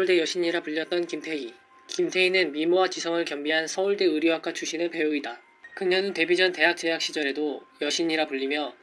서울대 여신이라 불렸던 김태희. 김태희는 미모와 지성을 겸비한 서울대 의료학과 출신의 배우이다. 그녀는 데뷔 전 대학 재학 시절에도 여신이라 불리며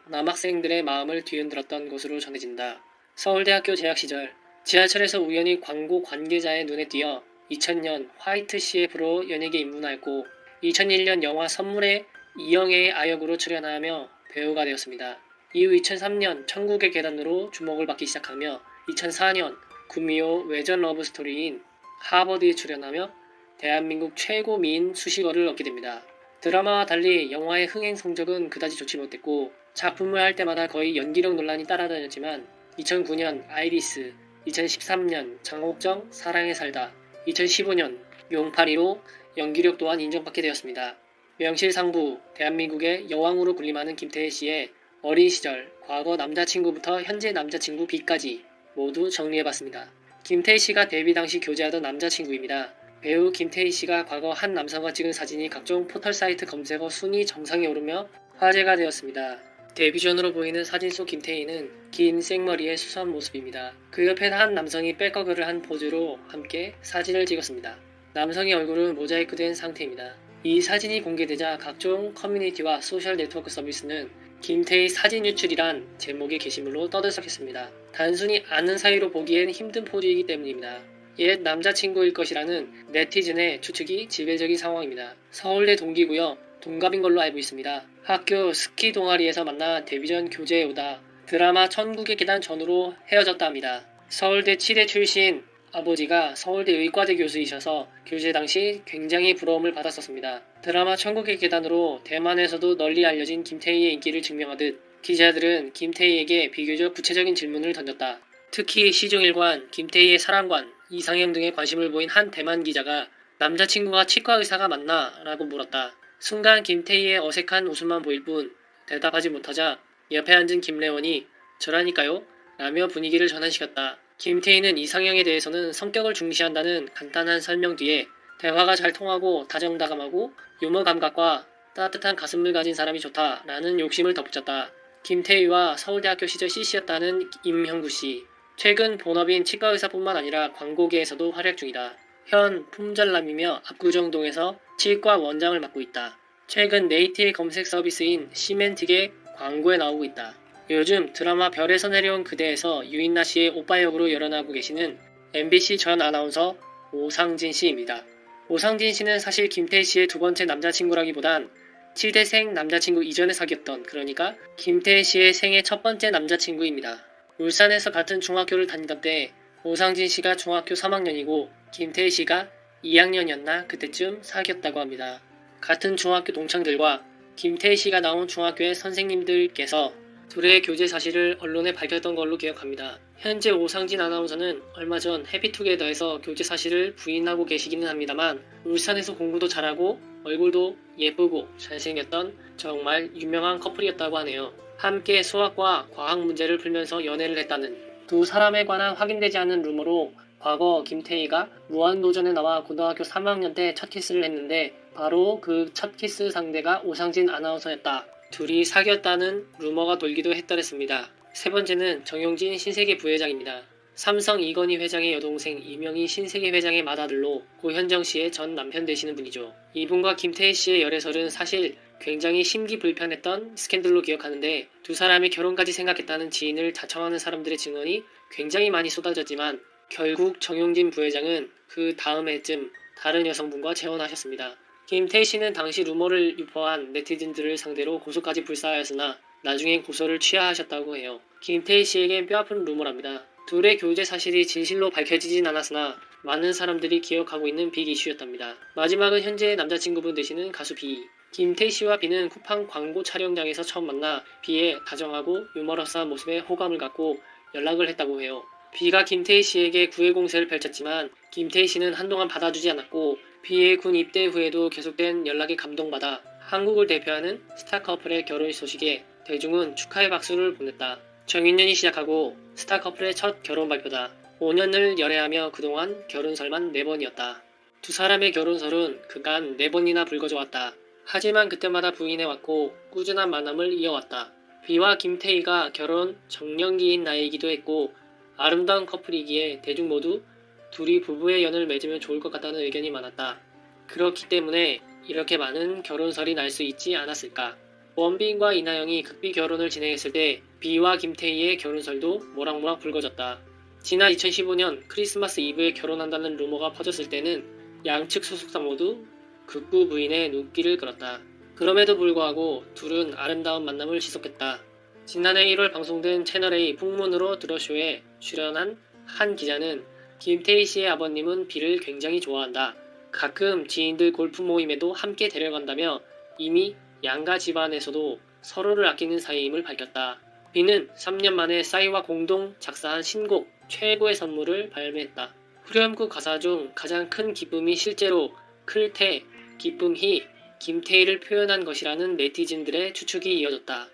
남학생들의 마음을 뒤흔들었던 것으로 전해진다. 서울대학교 재학 시절 지하철에서 우연히 광고 관계자의 눈에 띄어 2000년 화이트 CF로 연예계 입문하였고 2001년 영화 선물의 이영애의 아역으로 출연하며 배우가 되었습니다. 이후 2003년 천국의 계단으로 주목을 받기 시작하며 2004년 구미호 외전 러브스토리인 하버드에 출연하며 대한민국 최고 미인 수식어를 얻게 됩니다. 드라마와 달리 영화의 흥행 성적은 그다지 좋지 못했고 작품을 할 때마다 거의 연기력 논란이 따라다녔지만 2009년 아이리스, 2013년 장옥정 사랑에 살다, 2015년 용파리로 연기력 또한 인정받게 되었습니다. 명실상부 대한민국의 여왕으로 군림하는 김태희 씨의 어린 시절, 과거 남자친구부터 현재 남자친구 B까지 모두 정리해봤습니다. 김태희 씨가 데뷔 당시 교제하던 남자친구입니다. 배우 김태희 씨가 과거 한 남성과 찍은 사진이 각종 포털 사이트 검색어 순위 정상에 오르며 화제가 되었습니다. 데뷔 전으로 보이는 사진 속 김태희는 긴 생머리의 수수한 모습입니다. 그 옆에 한 남성이 백허그를 한 포즈로 함께 사진을 찍었습니다. 남성의 얼굴은 모자이크된 상태입니다. 이 사진이 공개되자 각종 커뮤니티와 소셜 네트워크 서비스는 김태희 사진 유출이란 제목의 게시물로 떠들썩했습니다. 단순히 아는 사이로 보기엔 힘든 포즈이기 때문입니다. 옛 남자친구일 것이라는 네티즌의 추측이 지배적인 상황입니다. 서울대 동기고요. 동갑인 걸로 알고 있습니다. 학교 스키 동아리에서 만나 데뷔 전 교제해 오다 드라마 천국의 계단 전후로 헤어졌다 합니다. 서울대 치대 출신 아버지가 서울대 의과대 교수이셔서 교제 당시 굉장히 부러움을 받았었습니다. 드라마 천국의 계단으로 대만에서도 널리 알려진 김태희의 인기를 증명하듯 기자들은 김태희에게 비교적 구체적인 질문을 던졌다. 특히 시종일관, 김태희의 사랑관, 이상형 등에 관심을 보인 한 대만 기자가 남자친구가 치과 의사가 맞나? 라고 물었다. 순간 김태희의 어색한 웃음만 보일 뿐 대답하지 못하자 옆에 앉은 김래원이 저라니까요? 라며 분위기를 전환시켰다. 김태희는 이상형에 대해서는 성격을 중시한다는 간단한 설명 뒤에 대화가 잘 통하고 다정다감하고 유머 감각과 따뜻한 가슴을 가진 사람이 좋다라는 욕심을 덧붙였다. 김태희와 서울대학교 시절 CC였다는 임형구씨. 최근 본업인 치과의사뿐만 아니라 광고계에서도 활약 중이다. 현 품절남이며 압구정동에서 치과 원장을 맡고 있다. 최근 네이티의 검색 서비스인 시멘틱의 광고에 나오고 있다. 요즘 드라마 별에서 내려온 그대에서 유인나 씨의 오빠 역으로 열연하고 계시는 MBC 전 아나운서 오상진 씨입니다. 오상진 씨는 사실 김태희 씨의 두 번째 남자친구라기보단 치대생 남자친구 이전에 사귀었던, 그러니까 김태희 씨의 생애 첫 번째 남자친구입니다. 울산에서 같은 중학교를 다니던 때 오상진 씨가 중학교 3학년이고 김태희 씨가 2학년이었나 그때쯤 사귀었다고 합니다. 같은 중학교 동창들과 김태희 씨가 나온 중학교의 선생님들께서 둘의 교제 사실을 언론에 밝혔던 걸로 기억합니다. 현재 오상진 아나운서는 얼마 전 해피투게더에서 교제 사실을 부인하고 계시기는 합니다만 울산에서 공부도 잘하고 얼굴도 예쁘고 잘생겼던 정말 유명한 커플이었다고 하네요. 함께 수학과 과학 문제를 풀면서 연애를 했다는 두 사람에 관한 확인되지 않은 루머로 과거 김태희가 무한도전에 나와 고등학교 3학년 때 첫 키스를 했는데 바로 그 첫 키스 상대가 오상진 아나운서였다. 둘이 사귀었다는 루머가 돌기도 했더랬습니다. 세 번째는 정용진 신세계 부회장입니다. 삼성 이건희 회장의 여동생 이명희 신세계 회장의 맏아들로 고현정 씨의 전 남편 되시는 분이죠. 이분과 김태희 씨의 열애설은 사실 굉장히 심기불편했던 스캔들로 기억하는데 두 사람이 결혼까지 생각했다는 지인을 자청하는 사람들의 증언이 굉장히 많이 쏟아졌지만 결국 정용진 부회장은 그 다음 해쯤 다른 여성분과 재혼하셨습니다. 김태희 씨는 당시 루머를 유포한 네티즌들을 상대로 고소까지 불사하였으나 나중에 고소를 취하하셨다고 해요. 김태희 씨에겐 뼈아픈 루머랍니다. 둘의 교제 사실이 진실로 밝혀지진 않았으나 많은 사람들이 기억하고 있는 빅 이슈였답니다. 마지막은 현재 남자친구분 되시는 가수 B. 김태희 씨와 B는 쿠팡 광고 촬영장에서 처음 만나 B의 다정하고 유머러스한 모습에 호감을 갖고 연락을 했다고 해요. B가 김태희 씨에게 구애 공세를 펼쳤지만 김태희 씨는 한동안 받아주지 않았고 B의 군 입대 후에도 계속된 연락에 감동받아 한국을 대표하는 스타 커플의 결혼 소식에 대중은 축하의 박수를 보냈다. 정인년이 시작하고 스타 커플의 첫 결혼 발표다. 5년을 열애하며 그동안 결혼설만 4번이었다. 두 사람의 결혼설은 그간 4번이나 불거져왔다. 하지만 그때마다 부인해왔고 꾸준한 만남을 이어왔다. B와 김태희가 결혼 정년기인 나이이기도 했고 아름다운 커플이기에 대중 모두 둘이 부부의 연을 맺으면 좋을 것 같다는 의견이 많았다. 그렇기 때문에 이렇게 많은 결혼설이 날 수 있지 않았을까. 원빈과 이나영이 극비 결혼을 진행했을 때 비와 김태희의 결혼설도 모락모락 불거졌다. 지난 2015년 크리스마스 이브에 결혼한다는 루머가 퍼졌을 때는 양측 소속사 모두 극구 부인의 눈길을 끌었다. 그럼에도 불구하고 둘은 아름다운 만남을 지속했다. 지난해 1월 방송된 채널A 풍문으로 들어쇼에 출연한 한 기자는 김태희 씨의 아버님은 비를 굉장히 좋아한다. 가끔 지인들 골프 모임에도 함께 데려간다며 이미 양가 집안에서도 서로를 아끼는 사이임을 밝혔다. 비는 3년 만에 싸이와 공동 작사한 신곡 최고의 선물을 발매했다. 후렴구 가사 중 가장 큰 기쁨이 실제로 클테, 기쁨희, 김태희를 표현한 것이라는 네티즌들의 추측이 이어졌다.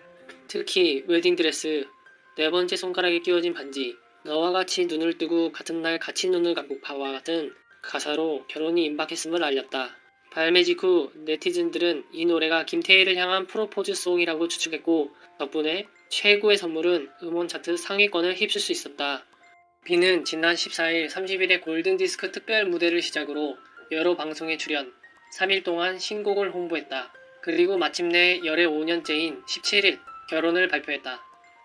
특히 웨딩드레스, 네 번째 손가락에 끼워진 반지, 너와 같이 눈을 뜨고 같은 날 같이 눈을 감고 봐와 같은 가사로 결혼이 임박했음을 알렸다. 발매 직후 네티즌들은 이 노래가 김태희를 향한 프로포즈송이라고 추측했고 덕분에 최고의 선물은 음원 차트 상위권을 휩쓸 수 있었다. 비는 지난 14일 30일에 골든디스크 특별 무대를 시작으로 여러 방송에 출연, 3일 동안 신곡을 홍보했다. 그리고 마침내 열애 5년째인 17일 결혼을 발표했다.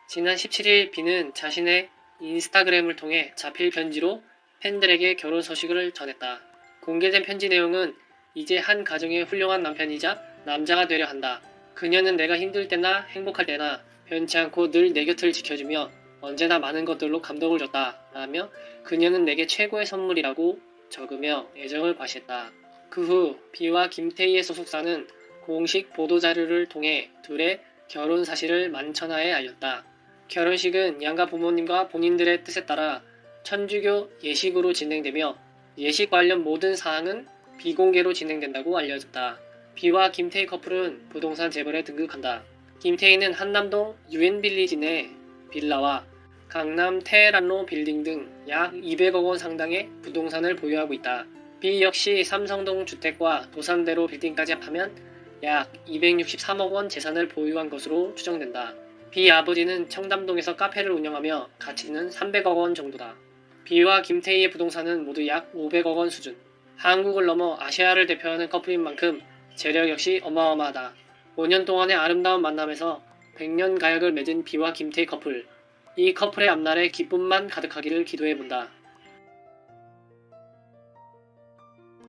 지난 17일 비는 자신의 인스타그램을 통해 자필 편지로 팬들에게 결혼 소식을 전했다. 공개된 편지 내용은 이제 한 가정의 훌륭한 남편이자 남자가 되려 한다. 그녀는 내가 힘들 때나 행복할 때나 변치 않고 늘 내 곁을 지켜주며 언제나 많은 것들로 감동을 줬다. 라며 그녀는 내게 최고의 선물이라고 적으며 애정을 과시했다. 그 후 비와 김태희의 소속사는 공식 보도자료를 통해 둘의 결혼 사실을 만천하에 알렸다. 결혼식은 양가 부모님과 본인들의 뜻에 따라 천주교 예식으로 진행되며 예식 관련 모든 사항은 비공개로 진행된다고 알려졌다. 비와 김태희 커플은 부동산 재벌에 등극한다. 김태희는 한남동 유엔빌리지 내 빌라와 강남 테헤란로 빌딩 등 약 200억 원 상당의 부동산을 보유하고 있다. 비 역시 삼성동 주택과 도산대로 빌딩까지 합하면 약 263억 원 재산을 보유한 것으로 추정된다. 비 아버지는 청담동에서 카페를 운영하며 가치는 300억 원 정도다. 비와 김태희의 부동산은 모두 약 500억 원 수준. 한국을 넘어 아시아를 대표하는 커플인 만큼 재력 역시 어마어마하다. 5년 동안의 아름다운 만남에서 100년 가약을 맺은 비와 김태희 커플. 이 커플의 앞날에 기쁨만 가득하기를 기도해본다.